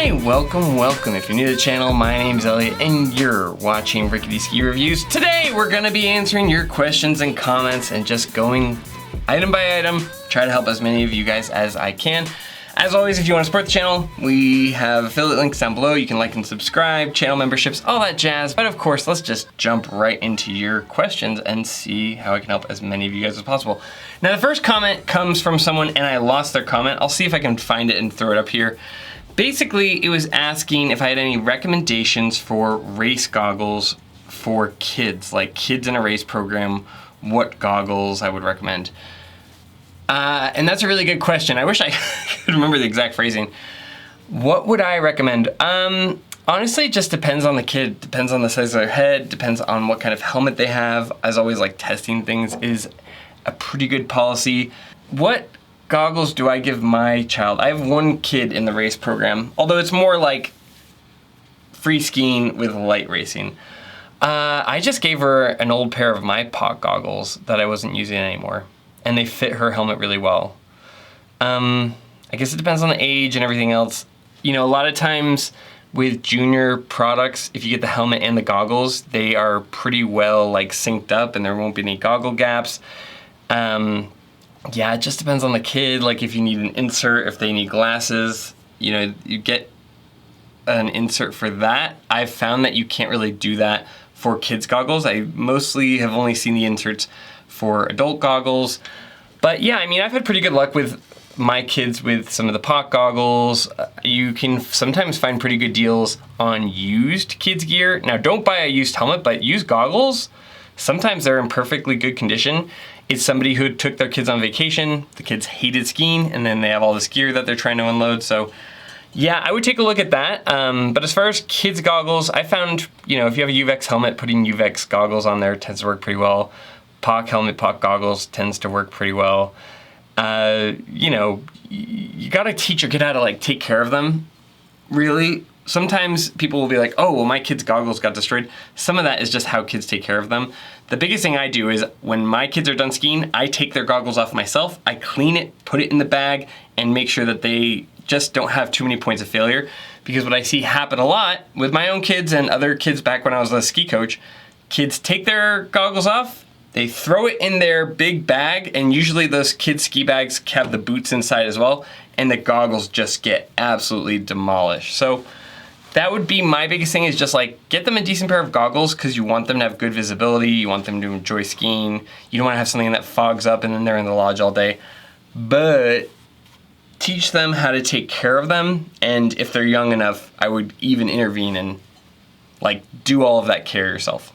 Hey, welcome. If you're new to the channel, my name's Elliott and you're watching Rickety Ski Reviews. Today, we're gonna be answering your questions and comments and just going item by item, try to help as many of you guys as I can. As always, if you want to support the channel, we have affiliate links down below. You can like and subscribe, channel memberships, all that jazz. But of course, let's just jump right into your questions and see how I can help as many of you guys as possible. Now, the first comment comes from someone and I lost their comment. I'll see if I can find it and throw it up here. Basically, it was asking if I had any recommendations for race goggles for kids, like kids in a race program, what goggles I would recommend. And that's a really good question. I wish I could remember the exact phrasing. What would I recommend? Honestly, it just depends on the kid. Depends on the size of their head, depends on what kind of helmet they have. As always, like testing things is a pretty good policy. What goggles do I give my child? I have one kid in the race program, although it's more like free skiing with light racing. I just gave her an old pair of my POC goggles that I wasn't using anymore. And they fit her helmet really well. I guess it depends on the age and everything else. You know, a lot of times with junior products, if you get the helmet and the goggles, they are pretty well like synced up and there won't be any goggle gaps. Yeah, it just depends on the kid. Like if you need an insert, if they need glasses, you know, you get an insert for that. I've found that you can't really do that for kids goggles. I mostly have only seen the inserts for adult goggles. But yeah, I mean, I've had pretty good luck with my kids with some of the POC goggles. You can sometimes find pretty good deals on used kids gear. Now, don't buy a used helmet, but used goggles, sometimes they're in perfectly good condition. It's somebody who took their kids on vacation, the kids hated skiing, and then they have all this gear that they're trying to unload. So yeah, I would take a look at that. But as far as kids goggles, I found, you know, if you have a UVEX helmet, putting UVEX goggles on there tends to work pretty well. POC helmet, POC goggles tends to work pretty well. You know, you gotta teach your kid how to like take care of them, really. Sometimes people will be like, oh, well, my kid's goggles got destroyed. Some of that is just how kids take care of them. The biggest thing I do is when my kids are done skiing, I take their goggles off myself, I clean it, put it in the bag, and make sure that they just don't have too many points of failure. Because what I see happen a lot with my own kids and other kids back when I was a ski coach, kids take their goggles off, they throw it in their big bag, and usually those kids' ski bags have the boots inside as well, and the goggles just get absolutely demolished. So that would be my biggest thing, is just like get them a decent pair of goggles because you want them to have good visibility, you want them to enjoy skiing, you don't want to have something that fogs up and then they're in the lodge all day. But teach them how to take care of them, and if they're young enough, I would even intervene and like do all of that care yourself.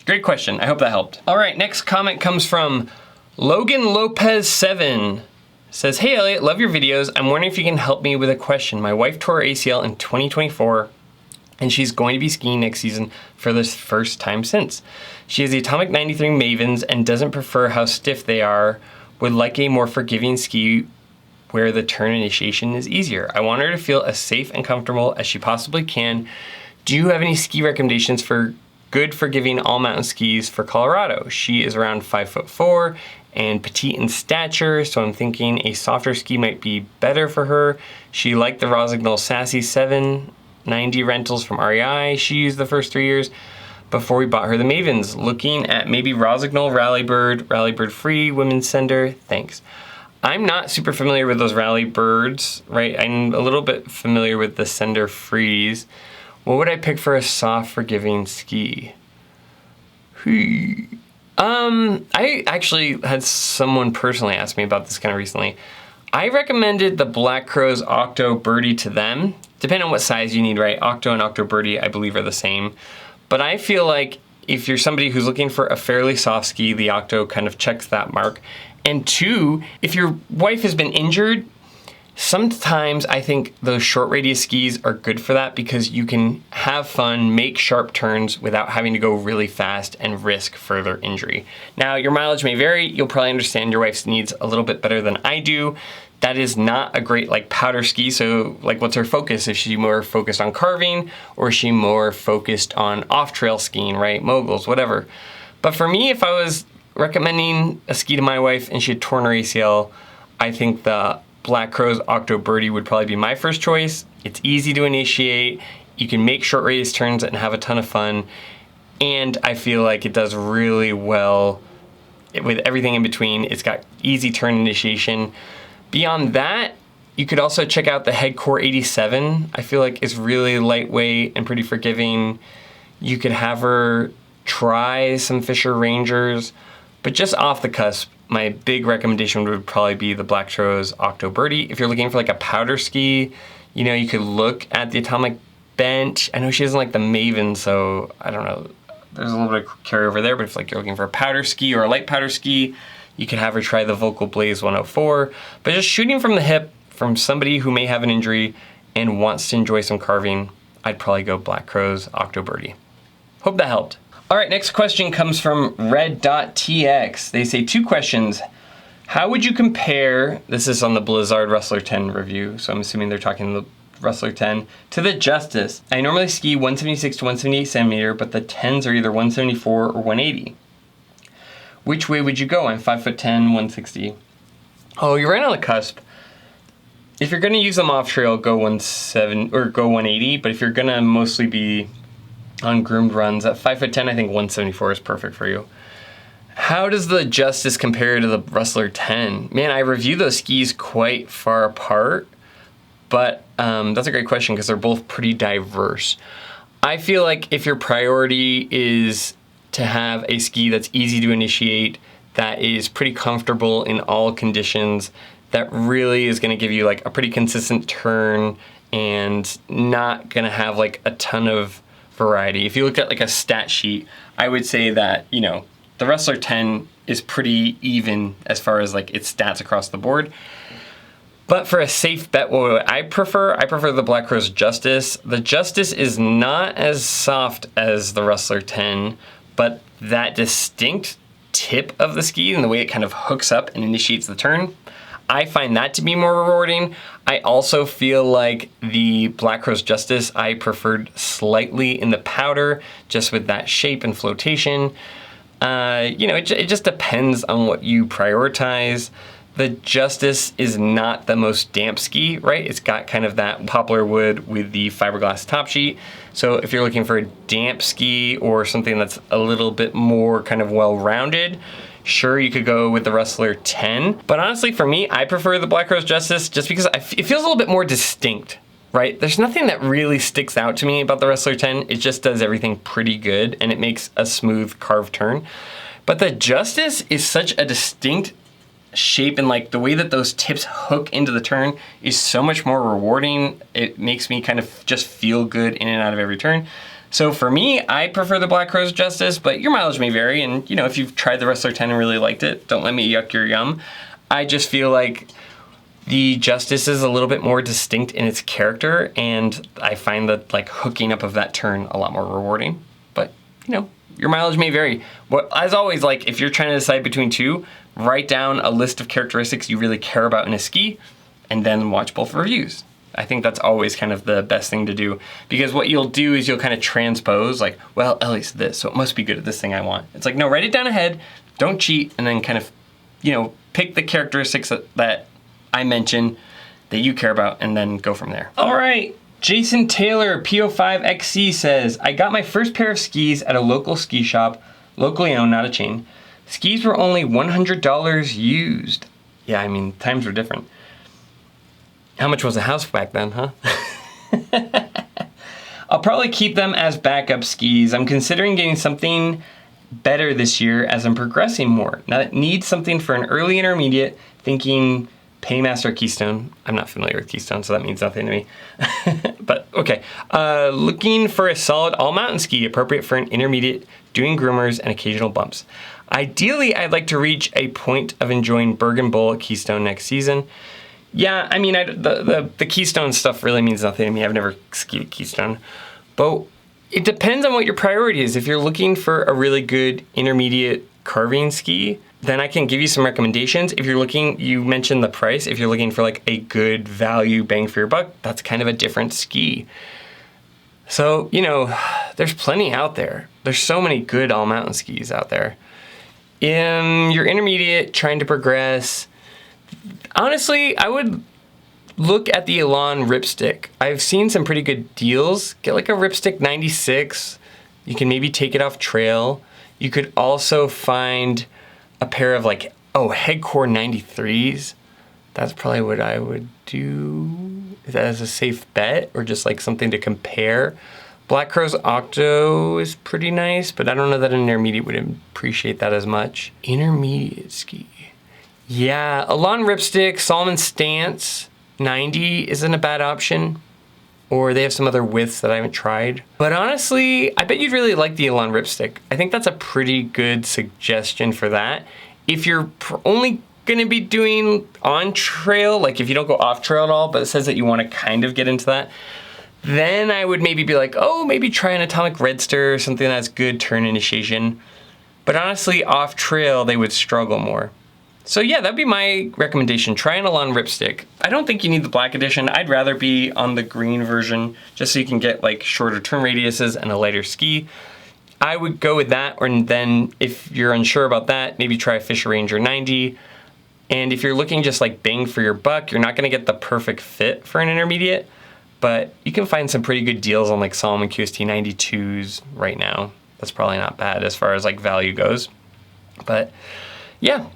Great question, I hope that helped. All right, next comment comes from Logan Lopez 7. Says, hey Elliott, love your videos. I'm wondering if you can help me with a question. My wife tore her ACL in 2024 and she's going to be skiing next season for the first time since. She has the Atomic 93 Mavens and doesn't prefer how stiff they are, would like a more forgiving ski where the turn initiation is easier. I want her to feel as safe and comfortable as she possibly can. Do you have any ski recommendations for good forgiving all mountain skis for Colorado? She is around 5'4" and petite in stature, so I'm thinking a softer ski might be better for her. She liked the Rossignol Sassy 790 rentals from REI she used the first 3 years before we bought her the Mavens. Looking at maybe Rossignol Rallybird Free, Women's Sender, thanks. I'm not super familiar with those Rallybirds, right? I'm a little bit familiar with the Sender Frees. What would I pick for a soft, forgiving ski? I actually had someone personally ask me about this kind of recently. I recommended the Black Crows Octo Birdie to them, depending on what size you need, right? Octo and Octo Birdie, I believe, are the same. But I feel like if you're somebody who's looking for a fairly soft ski, the Octo kind of checks that mark. And two, if your wife has been injured, sometimes I think those short radius skis are good for that because you can have fun, make sharp turns without having to go really fast and risk further injury. Now, your mileage may vary. You'll probably understand your wife's needs a little bit better than I do. That is not a great like powder ski, so like what's her focus? Is she more focused on carving or is she more focused on off-trail skiing, right? Moguls, whatever. But for me, if I was recommending a ski to my wife and she had torn her ACL, I think the Black Crows Octo Birdie would probably be my first choice. It's easy to initiate. You can make short radius turns and have a ton of fun. And I feel like it does really well with everything in between. It's got easy turn initiation. Beyond that, you could also check out the Headcore 87. I feel like it's really lightweight and pretty forgiving. You could have her try some Fisher Rangers, but just off the cusp, my big recommendation would probably be the Black Crows Octo Birdie. If you're looking for like a powder ski, you know, you could look at the Atomic Bench. I know she doesn't like the Maven, so I don't know. There's a little bit of carryover there, but if like you're looking for a powder ski or a light powder ski, you could have her try the Volkl Blaze 104. But just shooting from the hip from somebody who may have an injury and wants to enjoy some carving, I'd probably go Black Crows Octo Birdie. Hope that helped. All right, next question comes from Red.tx. They say 2 questions. How would you compare, this is on the Blizzard Rustler 10 review, so I'm assuming they're talking the Rustler 10, to the Justis. I normally ski 176 to 178 centimeter, but the 10s are either 174 or 180. Which way would you go? I'm 5'10", 160. Oh, you're right on the cusp. If you're gonna use them off trail, go 170 or go 180, but if you're gonna mostly be on groomed runs at 5'10", I think 174 is perfect for you. How does the Justis compare to the Rustler 10? Man, I review those skis quite far apart, but that's a great question because they're both pretty diverse. I feel like if your priority is to have a ski that's easy to initiate, that is pretty comfortable in all conditions, that really is gonna give you like a pretty consistent turn and not gonna have like a ton of variety. If you look at like a stat sheet, I would say that, you know, the Rustler 10 is pretty even as far as like its stats across the board. But for a safe bet, what I prefer the Black Crows Justis. The Justis is not as soft as the Rustler 10, but that distinct tip of the ski and the way it kind of hooks up and initiates the turn, I find that to be more rewarding. I also feel like the Black Crows Justis I preferred slightly in the powder, just with that shape and flotation. You know, it just depends on what you prioritize. The Justis is not the most damp ski, right? It's got kind of that poplar wood with the fiberglass top sheet. So if you're looking for a damp ski or something that's a little bit more kind of well-rounded, sure, you could go with the Rustler 10. But honestly, for me, I prefer the Black Crows Justis just because it feels a little bit more distinct, right? There's nothing that really sticks out to me about the Rustler 10. It just does everything pretty good and it makes a smooth carved turn. But the Justis is such a distinct shape, and like the way that those tips hook into the turn is so much more rewarding. It makes me kind of just feel good in and out of every turn. So for me, I prefer the Black Crows Justis, but your mileage may vary. And you know, if you've tried the Rustler 10 and really liked it, don't let me yuck your yum. I just feel like the Justis is a little bit more distinct in its character, and I find that like hooking up of that turn a lot more rewarding. But you know, your mileage may vary. But as always, like if you're trying to decide between two, write down a list of characteristics you really care about in a ski, and then watch both reviews. I think that's always kind of the best thing to do, because what you'll do is you'll kind of transpose like, well, Ellie's this, so it must be good at this thing I want. It's like, no, write it down ahead, don't cheat, and then kind of, you know, pick the characteristics that I mentioned that you care about, and then go from there. All right, Jason Taylor, PO5XC says, I got my first pair of skis at a local ski shop, locally owned, not a chain. Skis were only $100 used. Yeah, I mean, times were different. How much was a house back then, huh? I'll probably keep them as backup skis. I'm considering getting something better this year as I'm progressing more. Now, I need something for an early intermediate, thinking Paymaster Keystone. I'm not familiar with Keystone, so that means nothing to me. But okay, looking for a solid all-mountain ski appropriate for an intermediate, doing groomers and occasional bumps. Ideally, I'd like to reach a point of enjoying Bergen Bowl at Keystone next season. Yeah, I mean, the Keystone stuff really means nothing to me. I've never skied at Keystone. But it depends on what your priority is. If you're looking for a really good intermediate carving ski, then I can give you some recommendations. If you're looking, you mentioned the price. If you're looking for like a good value bang for your buck, that's kind of a different ski. So, you know, there's plenty out there. There's so many good all-mountain skis out there. In your intermediate, trying to progress, honestly, I would look at the Elan Ripstick. I've seen some pretty good deals. Get like a Ripstick 96. You can maybe take it off trail. You could also find a pair of like, Headcore 93s. That's probably what I would do. Is that as a safe bet or just like something to compare? Black Crows Octo is pretty nice, but I don't know that an intermediate would appreciate that as much. Intermediate ski. Yeah, Elan Ripstick, Salomon Stance 90 isn't a bad option. Or they have some other widths that I haven't tried. But honestly, I bet you'd really like the Elan Ripstick. I think that's a pretty good suggestion for that. If you're only gonna be doing on trail, like if you don't go off trail at all, but it says that you wanna kind of get into that, then I would maybe be like, maybe try an Atomic Redster or something that's good turn initiation. But honestly, off trail, they would struggle more. So yeah, that'd be my recommendation. Try an Elan Ripstick. I don't think you need the black edition. I'd rather be on the green version just so you can get like shorter turn radiuses and a lighter ski. I would go with that, or then if you're unsure about that, maybe try a Fisher Ranger 90. And if you're looking just like bang for your buck, you're not gonna get the perfect fit for an intermediate, but you can find some pretty good deals on like Salomon QST 92s right now. That's probably not bad as far as like value goes. But yeah,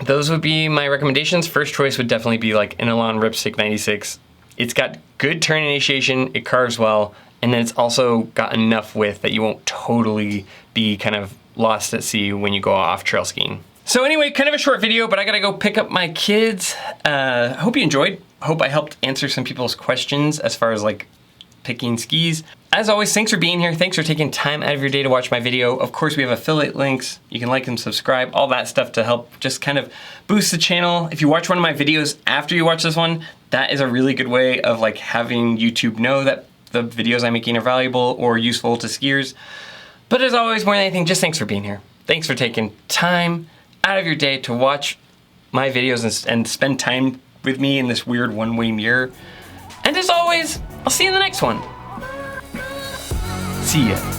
those would be my recommendations. First choice would definitely be like an Elan Ripstick 96. It's got good turn initiation, it carves well, and then it's also got enough width that you won't totally be kind of lost at sea when you go off trail skiing. So anyway, kind of a short video, but I gotta go pick up my kids. Hope you enjoyed. Hope I helped answer some people's questions as far as like picking skis. As always, thanks for being here. Thanks for taking time out of your day to watch my video. Of course, we have affiliate links. You can like and subscribe, all that stuff to help just kind of boost the channel. If you watch one of my videos after you watch this one, that is a really good way of like having YouTube know that the videos I'm making are valuable or useful to skiers. But as always, more than anything, just thanks for being here. Thanks for taking time out of your day to watch my videos and spend time with me in this weird one-way mirror. And as always, I'll see you in the next one. See ya.